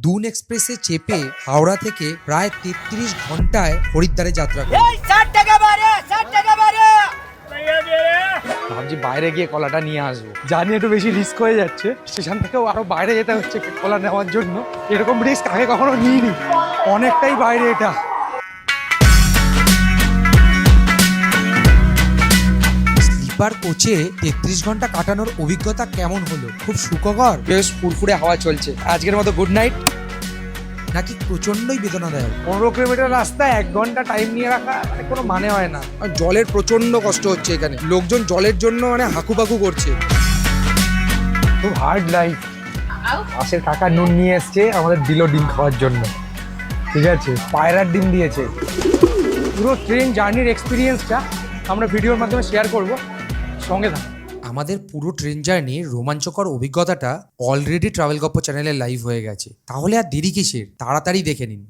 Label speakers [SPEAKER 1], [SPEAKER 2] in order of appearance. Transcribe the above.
[SPEAKER 1] দুন এক্সপ্রেসে চেপে হাওড়া থেকে প্রায় 33 ঘন্টায় হরিদ্বারে যাত্রা করে।
[SPEAKER 2] ভাবছি বাইরে গিয়ে কলাটা নিয়ে আসবো, জানি একটু বেশি রিস্ক হয়ে যাচ্ছে, স্টেশন থেকেও আরো বাইরে যেতে হচ্ছে কলা নেওয়ার জন্য। এরকম রিস্ক আগে কখনো নিইনি, অনেকটাই বাইরে এটা।
[SPEAKER 1] স্লিপার কোচে 33 ঘন্টা কাটানোর অভিজ্ঞতা কেমন হলো? খুব সুখকর,
[SPEAKER 2] বেশ ফুরফুরে হাওয়া চলছে, আজকের মতো গুড নাইট।
[SPEAKER 1] নাকি প্রচন্ডই বেদনাদায়ক?
[SPEAKER 2] 15 কিলোমিটার রাস্তা 1 ঘন্টা টাইম নিয়ে রাখা মানে কোনো মানে হয় না।
[SPEAKER 1] আর জলের প্রচন্ড কষ্ট হচ্ছে এখানে, লোকজন জলের জন্য মানে হাকুপাকু করছে।
[SPEAKER 2] খুব হার্ড লাইফ। পাশের কাকা নুন নিয়ে এসছে, আমাদের দিল ডিম খাওয়ার জন্য। ঠিক আছে, পায়রার ডিম দিয়েছে। পুরো ট্রেন জার্নির এক্সপিরিয়েন্সটা আমরা ভিডিওর মাধ্যমে শেয়ার করব, সঙ্গে থাকুন।
[SPEAKER 1] আমাদের পুরো ট্রেন জার্নির রোমাঞ্চকর অভিজ্ঞতাটা অলরেডি ট্রাভেল গপ্প চ্যানেলে লাইভ হয়ে গেছে, তাহলে আর দেরি কিসের, তাড়াতাড়ি দেখে নিন।